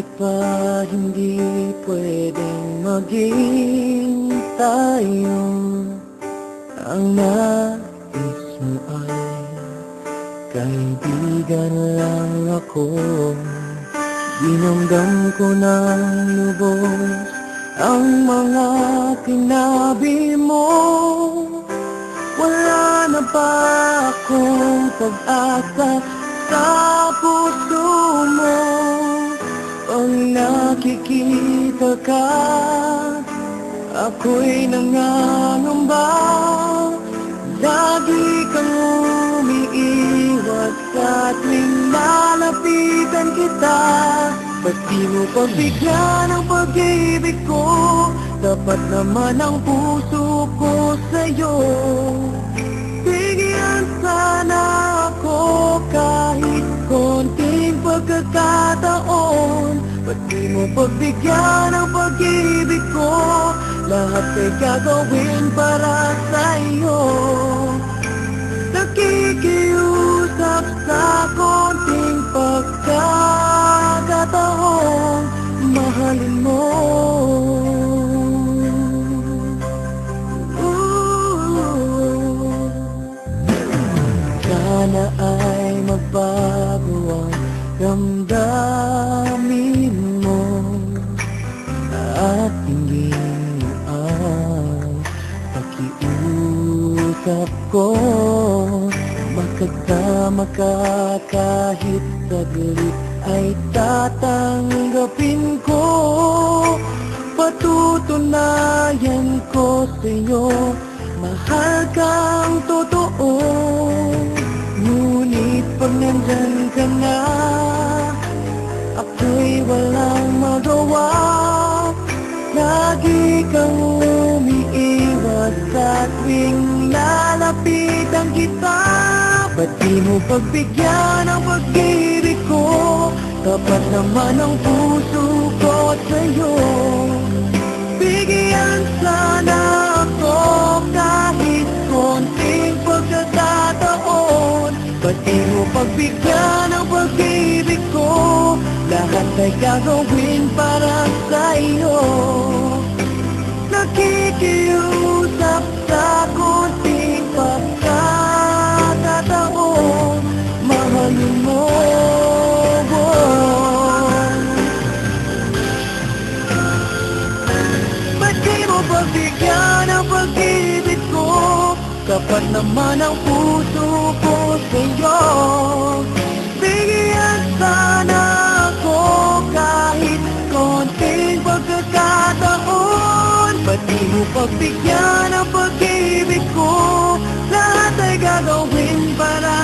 Bakit ba hindi pwedeng maging tayo? Ang nais mo ay kaibigan lang ako. Dinamdam ko ng lubos ang mga tinabi mo. Wala na ba akong pag-asa sa puso mo? Pag nakikita ka, ako'y nangangamba. Lagi kang umiiwas sa tuwing lalapitan kita. Ba't di mo pagbigyan ang pag-ibig ko? Dapat naman ang puso ko sa'yo. Bigyan sana ako kahit konting pagkakataon. Ba't di mo pagbigyan ang pag-ibig ko? Lahat ay gagawin para sa'yo. Nakikiusap sa konting pagkakataon, mahalin mo. Sana ay magbago ang damdamin mo at hindi ang pakiusap ko. Magkasama ka kahit saglit ay tatanggapin ko. Patutunayan ko sa'yo, mahal kang totoo. Ngunit pag nandyan ka na, ako'y walang magawa. Lagi kang umiiwas sa tuwing lalapitan kita. Ba't di mo pagbigyan ang pag-ibig ko? Tapat naman ang puso ko sa'yo. Bigyan sana ako kahit konting pagkakataon. Ba't di mo pagbigyan ang pag-ibig ko? Lahat ay gagawin para sa'yo. Nakikiusap sa konting pagkakataon, mahalin mo. Ba't di mo pagbigyan ang pag-ibig ko? Kapat naman ang puso ko sa'yo. Bigyan sana ako kahit konting pagkakataon. Ba't di mo pagbigyan ang pag-ibig ko? Lahat ay gagawin para